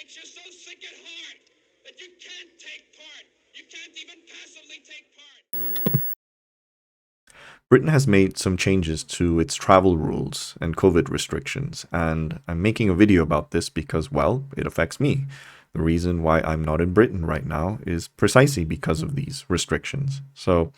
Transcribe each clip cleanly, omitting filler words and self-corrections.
makes you so sick at heart that you can't take part. You can't even passively take part. Britain has made some changes to its travel rules and COVID restrictions, and I'm making a video about this because, well, it affects me. The reason why I'm not in Britain right now is precisely because of these restrictions. So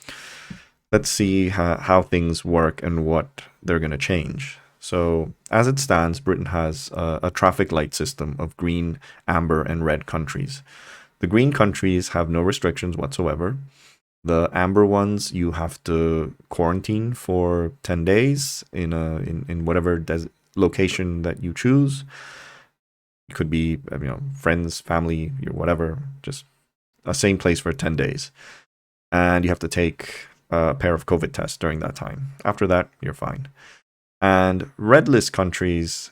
let's see how things work and what they're going to change. So as it stands, Britain has a traffic light system of green, amber, and red countries. The green countries have no restrictions whatsoever. The amber ones, you have to quarantine for 10 days in whatever location that you choose. It could be, friends, family, whatever, just a same place for 10 days. And you have to take a pair of COVID tests during that time. After that, you're fine. And red list countries,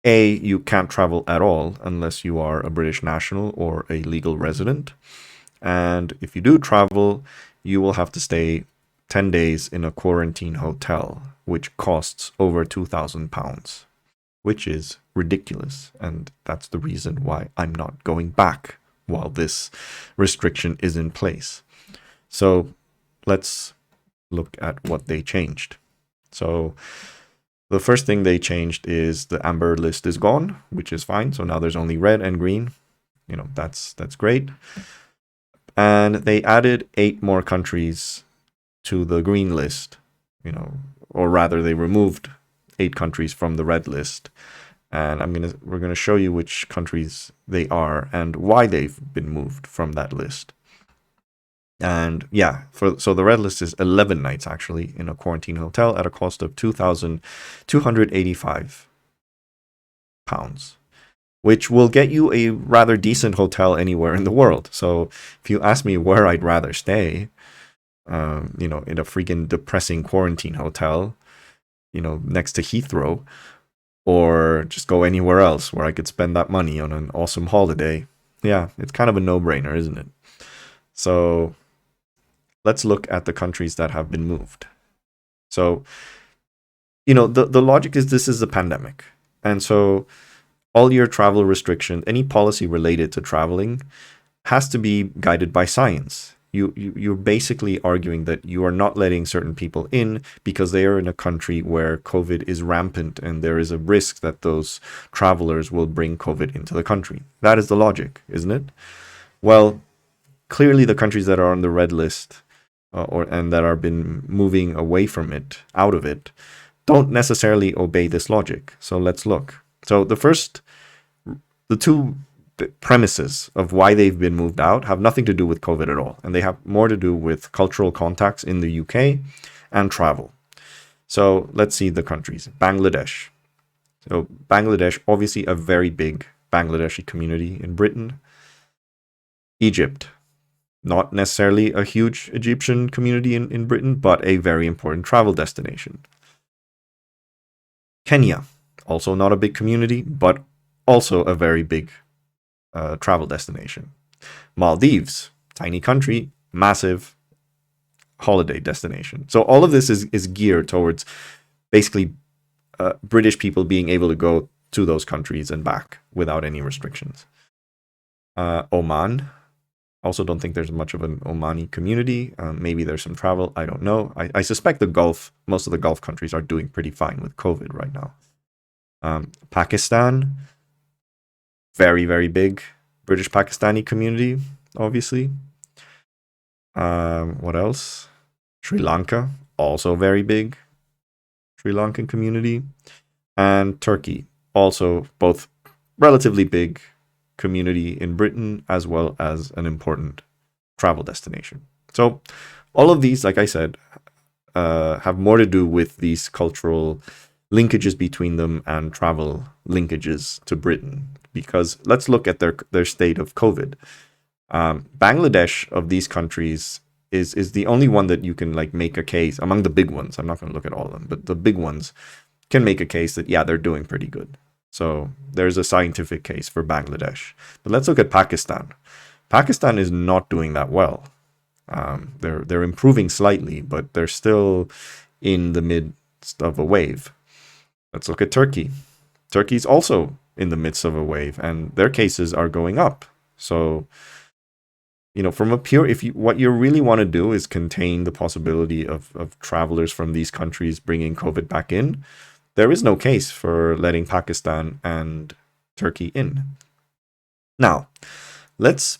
you can't travel at all unless you are a British national or a legal resident. And if you do travel, you will have to stay 10 days in a quarantine hotel, which costs over £2,000, which is ridiculous. And that's the reason why I'm not going back while this restriction is in place. So let's look at what they changed. So the first thing they changed is the amber list is gone, which is fine. So now there's only red and green. That's great. And they added 8 more countries to the green list, or rather they removed 8 countries from the red list. And we're gonna show you which countries they are and why they've been moved from that list. And yeah, so the red list is 11 nights actually in a quarantine hotel at a cost of £2,285, which will get you a rather decent hotel anywhere in the world. So if you ask me where I'd rather stay, in a freaking depressing quarantine hotel, next to Heathrow, or just go anywhere else where I could spend that money on an awesome holiday, yeah, it's kind of a no-brainer, isn't it? So let's look at the countries that have been moved. So, the logic is this is a pandemic. And so all your travel restrictions, any policy related to traveling, has to be guided by science. You're basically arguing that you are not letting certain people in because they are in a country where COVID is rampant and there is a risk that those travelers will bring COVID into the country. That is the logic, isn't it? Well, clearly the countries that are on the red list and that are been moving away from it, out of it, don't necessarily obey this logic. So let's look. So the two premises of why they've been moved out have nothing to do with COVID at all. And they have more to do with cultural contacts in the UK and travel. So let's see the countries. Bangladesh. So Bangladesh, obviously a very big Bangladeshi community in Britain. Egypt. Not necessarily a huge Egyptian community in Britain, but a very important travel destination. Kenya. Also not a big community, but also a very big travel destination. Maldives, tiny country, massive holiday destination. So all of this is geared towards basically British people being able to go to those countries and back without any restrictions. Oman. Also don't think there's much of an Omani community. Maybe there's some travel. I don't know. I suspect most of the Gulf countries are doing pretty fine with COVID right now. Pakistan, very, very big British Pakistani community, obviously. What else? Sri Lanka, also very big Sri Lankan community. And Turkey, also both relatively big community in Britain as well as an important travel destination. So all of these, like I said, have more to do with these cultural linkages between them and travel linkages to Britain. Because let's look at their state of COVID. Bangladesh of these countries is the only one that you can make a case among the big ones. I'm not going to look at all of them, but the big ones can make a case that yeah, they're doing pretty good. So there's a scientific case for Bangladesh. But let's look at Pakistan. Pakistan is not doing that well. They're improving slightly, but they're still in the midst of a wave. Let's look at Turkey. Turkey's also in the midst of a wave, and their cases are going up. So, from a pure, what you really want to do is contain the possibility of travelers from these countries bringing COVID back in, there is no case for letting Pakistan and Turkey in. Now, let's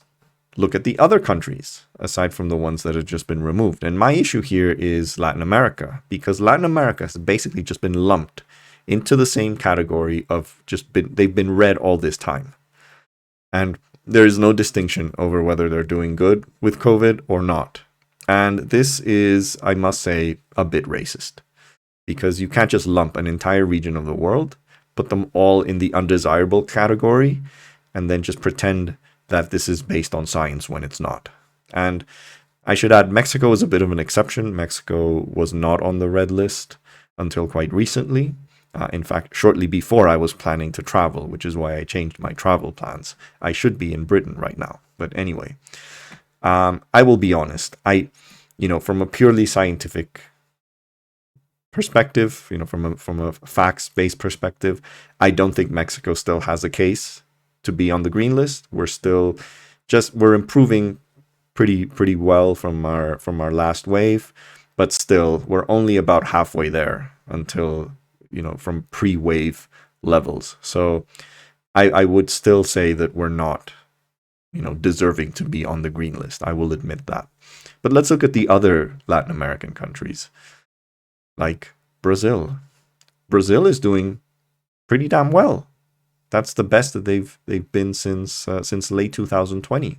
look at the other countries, aside from the ones that have just been removed. And my issue here is Latin America, because Latin America has basically just been lumped into the same category of they've been red all this time. And there is no distinction over whether they're doing good with COVID or not. And this is, I must say, a bit racist, because you can't just lump an entire region of the world, put them all in the undesirable category, and then just pretend that this is based on science when it's not. And I should add, Mexico is a bit of an exception. Mexico was not on the red list until quite recently. In fact, shortly before I was planning to travel, which is why I changed my travel plans. I should be in Britain right now. But anyway, I will be honest. From a purely scientific perspective, from a facts-based perspective, I don't think Mexico still has a case to be on the green list. We're improving pretty well from our last wave, but still we're only about halfway there until from pre-wave levels. So I would still say that we're not deserving to be on the green list. I will admit that. But let's look at the other Latin American countries, like Brazil. Brazil is doing pretty damn well. That's the best that they've been since late 2020.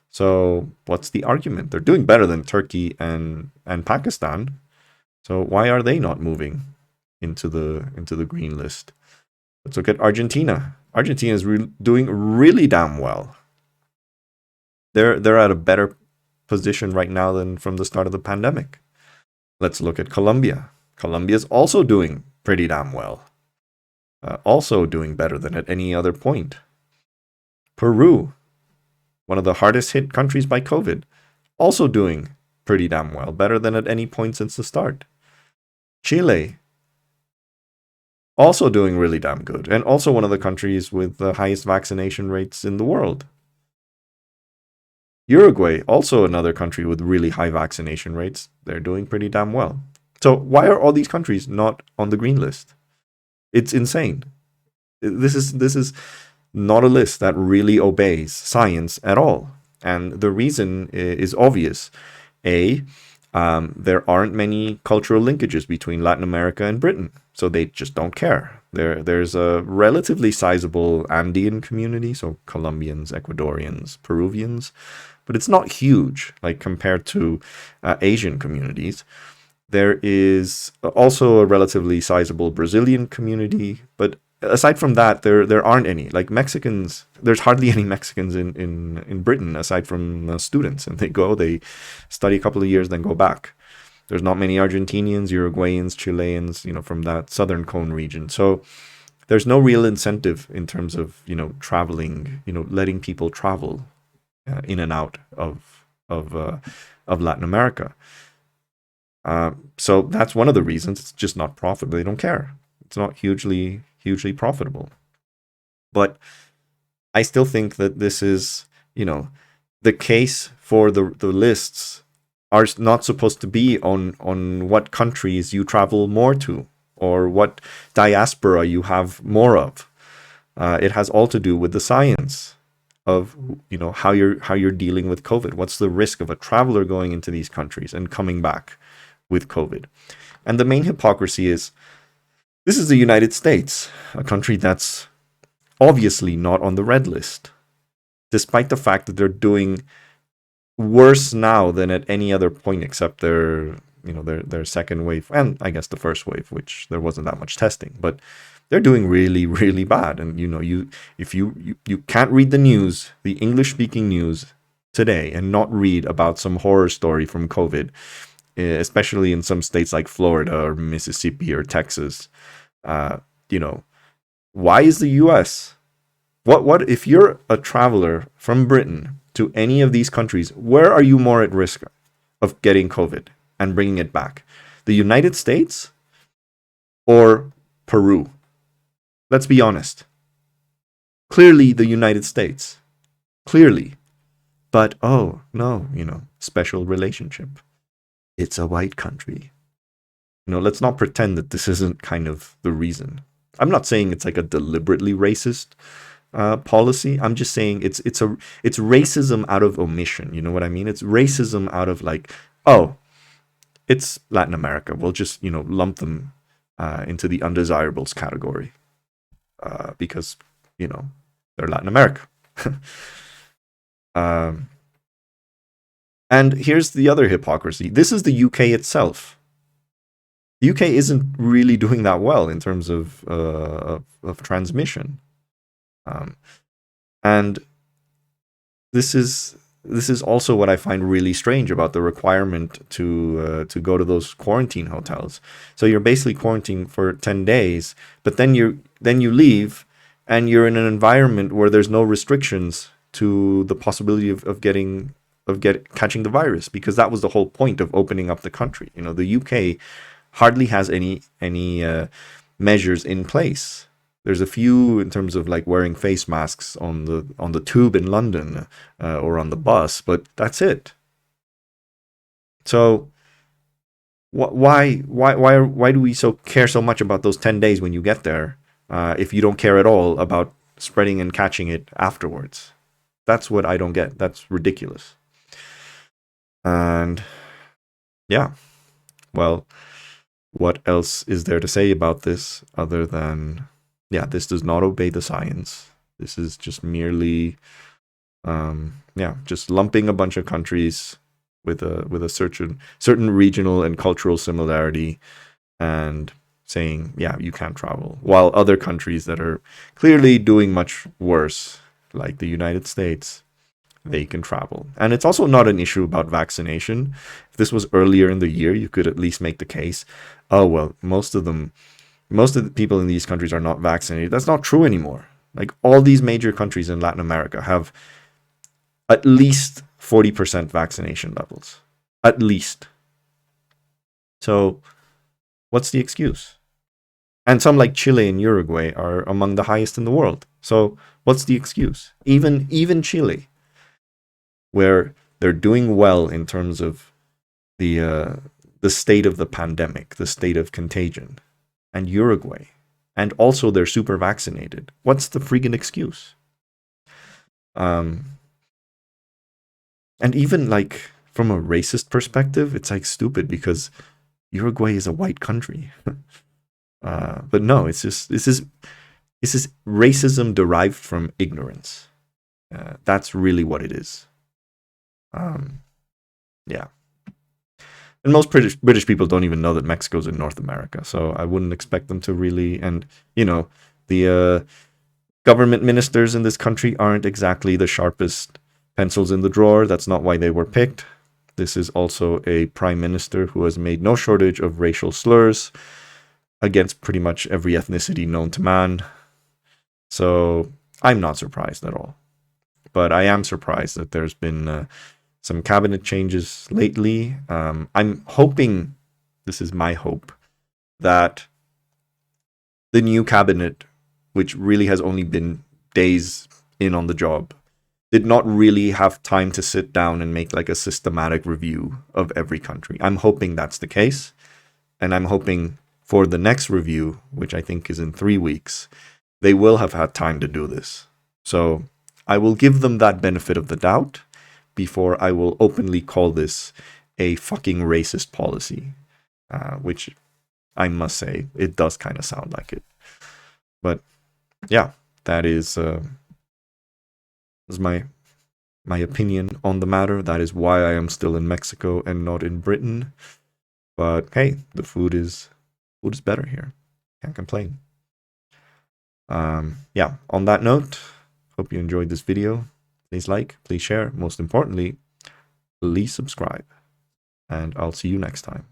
So what's the argument? They're doing better than Turkey and Pakistan. So why are they not moving into the green list? Let's look at Argentina. Argentina is doing really damn well. They're at a better position right now than from the start of the pandemic. Let's look at Colombia. Colombia is also doing pretty damn well. Also doing better than at any other point. Peru, one of the hardest hit countries by COVID, also doing pretty damn well, better than at any point since the start. Chile, also doing really damn good, and also one of the countries with the highest vaccination rates in the world. Uruguay, also another country with really high vaccination rates, they're doing pretty damn well. So why are all these countries not on the green list? It's insane. This is not a list that really obeys science at all. And the reason is obvious. There aren't many cultural linkages between Latin America and Britain, so they just don't care. There's a relatively sizable Andean community, so Colombians, Ecuadorians, Peruvians, but it's not huge, like compared to Asian communities. There is also a relatively sizable Brazilian community, but aside from that, there aren't any. Like Mexicans, there's hardly any Mexicans in Britain aside from students, and they study a couple of years, then go back. There's not many Argentinians, Uruguayans, Chileans, from that southern cone region. So there's no real incentive in terms of traveling, letting people travel in and out of Latin America. So that's one of the reasons. It's just not profitable. They don't care. It's not hugely profitable. But I still think that this is, the case for the lists are not supposed to be on what countries you travel more to or what diaspora you have more of. It has all to do with the science of how you're dealing with COVID. What's the risk of a traveler going into these countries and coming back with COVID? And the main hypocrisy is, this is the United States, a country that's obviously not on the red list, despite the fact that they're doing worse now than at any other point except their second wave, and I guess the first wave, which there wasn't that much testing, but they're doing really, really bad. And if you can't read the news, the English-speaking news today, and not read about some horror story from COVID, especially in some states like Florida or Mississippi or Texas, why is the US? What if you're a traveler from Britain to any of these countries, where are you more at risk of getting COVID and bringing it back? The United States or Peru? Let's be honest. clearly the United States. Clearly. But, oh, no, special relationship. It's a white country. Let's not pretend that this isn't kind of the reason. I'm not saying it's like a deliberately racist policy. I'm just saying it's racism out of omission. You know what I mean? It's racism out of like, oh, it's Latin America. We'll just lump them into the undesirables category because they're Latin America. And here's the other hypocrisy. This is the UK itself. The UK isn't really doing that well in terms of transmission, and this is also what I find really strange about the requirement to go to those quarantine hotels. So you're basically quarantining for 10 days, but then you leave, and you're in an environment where there's no restrictions to the possibility of catching the virus, because that was the whole point of opening up the country. The UK hardly has any measures in place. There's a few in terms of like wearing face masks on the tube in London or on the bus, but that's it. So why do we care so much about those 10 days when you get there if you don't care at all about spreading and catching it afterwards? That's what I don't get. That's ridiculous. And yeah, well, what else is there to say about this other than, yeah, this does not obey the science. This is just merely, just lumping a bunch of countries with a certain regional and cultural similarity and saying, yeah, you can't travel, while other countries that are clearly doing much worse, like the United States, they can travel. And it's also not an issue about vaccination. If this was earlier in the year, you could at least make the case, oh, well, most of the people in these countries are not vaccinated. That's not true anymore. Like, all these major countries in Latin America have at least 40% vaccination levels. At least. So what's the excuse? And some like Chile and Uruguay are among the highest in the world. So what's the excuse? Even Chile, where they're doing well in terms of the state of the pandemic, the state of contagion, and Uruguay, and also they're super vaccinated. What's the friggin' excuse? And even like from a racist perspective, it's like stupid because Uruguay is a white country. But no, this is racism derived from ignorance. That's really what it is. Yeah. And most British people don't even know that Mexico's in North America, so I wouldn't expect them to really. And the government ministers in this country aren't exactly the sharpest pencils in the drawer. That's not why they were picked. This is also a prime minister who has made no shortage of racial slurs against pretty much every ethnicity known to man. So I'm not surprised at all. But I am surprised that there's been some cabinet changes lately. I'm hoping, this is my hope, that the new cabinet, which really has only been days in on the job, did not really have time to sit down and make like a systematic review of every country. I'm hoping that's the case. And I'm hoping for the next review, which I think is in 3 weeks, they will have had time to do this. So I will give them that benefit of the doubt before I will openly call this a fucking racist policy, which I must say, it does kind of sound like it. But yeah, that is my opinion on the matter. That is why I am still in Mexico and not in Britain. But hey, the food is better here. Can't complain. Yeah, on that note, hope you enjoyed this video. Please like, please share. Most importantly, please subscribe. And I'll see you next time.